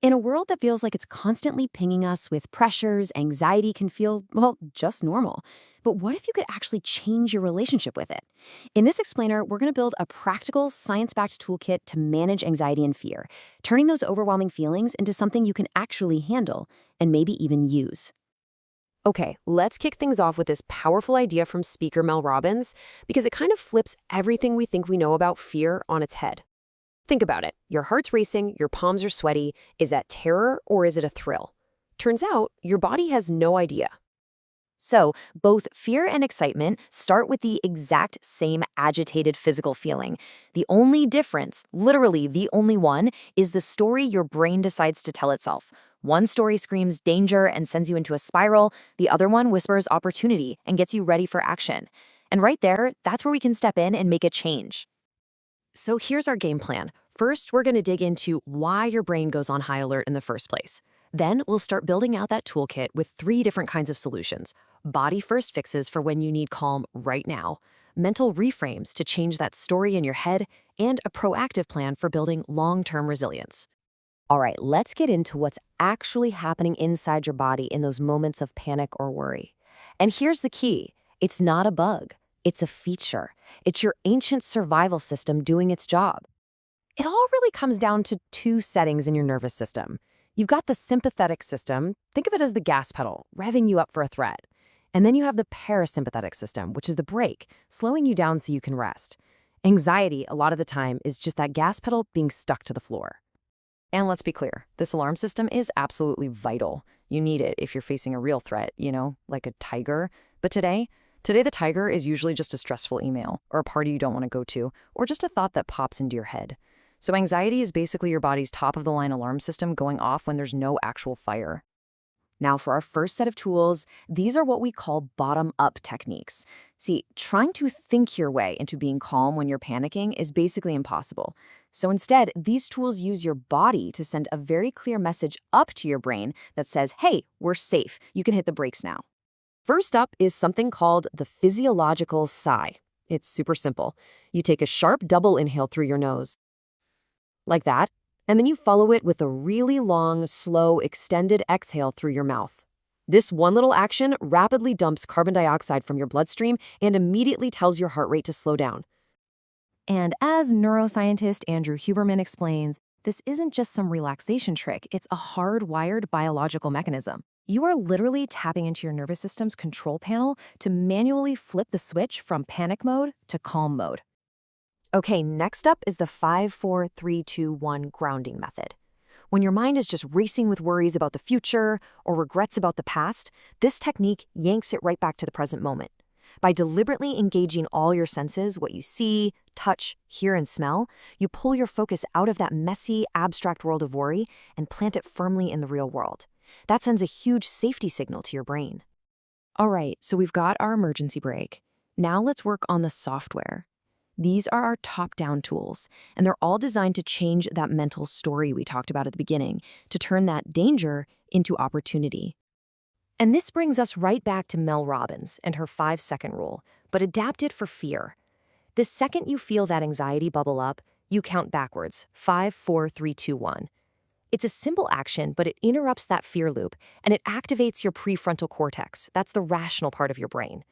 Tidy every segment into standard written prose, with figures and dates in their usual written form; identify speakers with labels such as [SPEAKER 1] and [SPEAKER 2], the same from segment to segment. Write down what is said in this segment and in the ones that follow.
[SPEAKER 1] In a world that feels like it's constantly pinging us with pressures, anxiety can feel, well, just normal. But what if you could actually change your relationship with it? In this explainer, we're going to build a practical, science backed toolkit to manage anxiety and fear, turning those overwhelming feelings into something you can actually handle and maybe even use. Okay, let's kick things off with this powerful idea from speaker Mel Robbins because it kind of flips everything we think we know about fear on its head. Think about it. Your heart's racing, your palms are sweaty. Is that terror or is it a thrill? Turns out, your body has no idea. So, both fear and excitement start with the exact same agitated physical feeling. The only difference, literally the only one, is the story your brain decides to tell itself. One story screams danger and sends you into a spiral. The other one whispers opportunity and gets you ready for action. And right there, that's where we can step in and make a change. So here's our game plan. First, we're going to dig into why your brain goes on high alert in the first place. Then we'll start building out that toolkit with 3 different kinds of solutions. Body first fixes for when you need calm right now, mental reframes to change that story in your head, and a proactive plan for building long-term resilience. All right, let's get into what's actually happening inside your body in those moments of panic or worry. And here's the key. It's not a bug. It's a feature. It's your ancient survival system doing its job. It all really comes down to 2 settings in your nervous system. You've got the sympathetic system, think of it as the gas pedal, revving you up for a threat. And then you have the parasympathetic system, which is the brake, slowing you down so you can rest. Anxiety, a lot of the time, is just that gas pedal being stuck to the floor. And let's be clear, this alarm system is absolutely vital. You need it if you're facing a real threat, like a tiger. But today the tiger is usually just a stressful email, or a party you don't want to go to, or just a thought that pops into your head. So anxiety is basically your body's top-of-the-line alarm system going off when there's no actual fire. Now, for our first set of tools, these are what we call bottom-up techniques. See, trying to think your way into being calm when you're panicking is basically impossible. So instead, these tools use your body to send a very clear message up to your brain that says, hey, we're safe. You can hit the brakes now. First up is something called the physiological sigh. It's super simple. You take a sharp double inhale through your nose, like that, and then you follow it with a really long, slow, extended exhale through your mouth. This one little action rapidly dumps carbon dioxide from your bloodstream and immediately tells your heart rate to slow down. And as neuroscientist Andrew Huberman explains, this isn't just some relaxation trick, it's a hardwired biological mechanism. You are literally tapping into your nervous system's control panel to manually flip the switch from panic mode to calm mode. Okay, next up is the 5-4-3-2-1 grounding method. When your mind is just racing with worries about the future or regrets about the past, this technique yanks it right back to the present moment. By deliberately engaging all your senses, what you see, touch, hear, and smell, you pull your focus out of that messy, abstract world of worry and plant it firmly in the real world. That sends a huge safety signal to your brain. All right, so we've got our emergency brake. Now let's work on the software. These are our top-down tools, and they're all designed to change that mental story we talked about at the beginning, to turn that danger into opportunity. And this brings us right back to Mel Robbins and her 5-second rule, but adapt it for fear. The second you feel that anxiety bubble up, you count backwards, 5, 4, 3, 2, 1. It's a simple action, but it interrupts that fear loop, and it activates your prefrontal cortex. That's the rational part of your brain.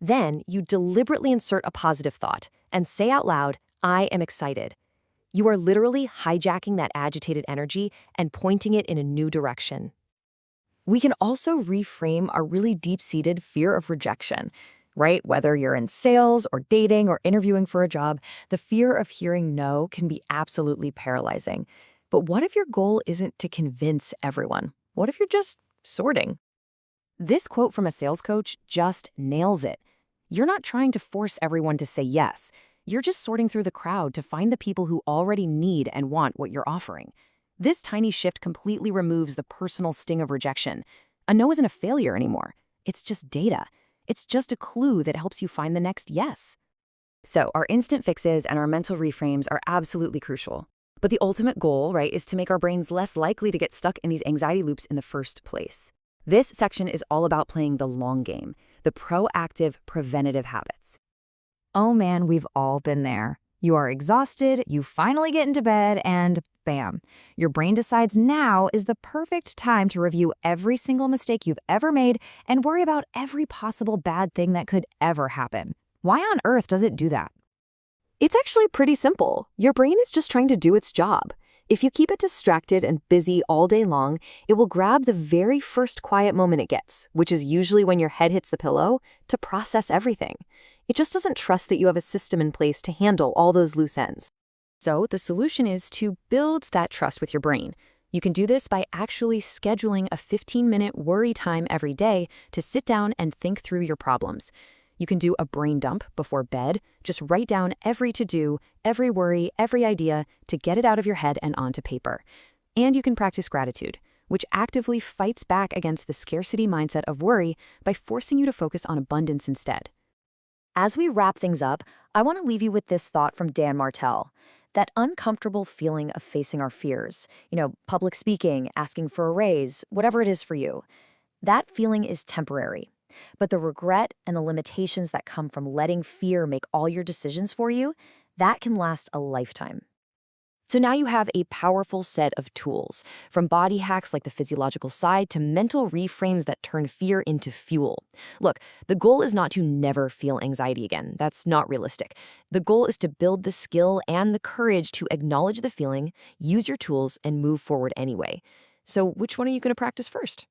[SPEAKER 1] Then you deliberately insert a positive thought and say out loud, I am excited. You are literally hijacking that agitated energy and pointing it in a new direction. We can also reframe our really deep-seated fear of rejection, right? Whether you're in sales or dating or interviewing for a job, the fear of hearing no can be absolutely paralyzing. But what if your goal isn't to convince everyone? What if you're just sorting? This quote from a sales coach just nails it. You're not trying to force everyone to say yes. You're just sorting through the crowd to find the people who already need and want what you're offering. This tiny shift completely removes the personal sting of rejection. A no isn't a failure anymore. It's just data. It's just a clue that helps you find the next yes. So our instant fixes and our mental reframes are absolutely crucial. But the ultimate goal, right, is to make our brains less likely to get stuck in these anxiety loops in the first place. This section is all about playing the long game, the proactive, preventative habits. Oh man, we've all been there.
[SPEAKER 2] You are exhausted, you finally get into bed, and bam, your brain decides now is the perfect time to review every single mistake you've ever made and worry about every possible bad thing that could ever happen. Why on earth does it do that?
[SPEAKER 3] It's actually pretty simple. Your brain is just trying to do its job. If you keep it distracted and busy all day long, it will grab the very first quiet moment it gets, which is usually when your head hits the pillow, to process everything. It just doesn't trust that you have a system in place to handle all those loose ends.
[SPEAKER 1] So the solution is to build that trust with your brain. You can do this by actually scheduling a 15-minute worry time every day to sit down and think through your problems. You can do a brain dump before bed. Just write down every to-do, every worry, every idea to get it out of your head and onto paper. And you can practice gratitude, which actively fights back against the scarcity mindset of worry by forcing you to focus on abundance instead. As we wrap things up, I want to leave you with this thought from Dan Martell. That uncomfortable feeling of facing our fears, public speaking, asking for a raise, whatever it is for you, that feeling is temporary. But the regret and the limitations that come from letting fear make all your decisions for you, that can last a lifetime. So now you have a powerful set of tools, from body hacks like the physiological side to mental reframes that turn fear into fuel. Look, the goal is not to never feel anxiety again. That's not realistic. The goal is to build the skill and the courage to acknowledge the feeling, use your tools, and move forward anyway. So which one are you going to practice first?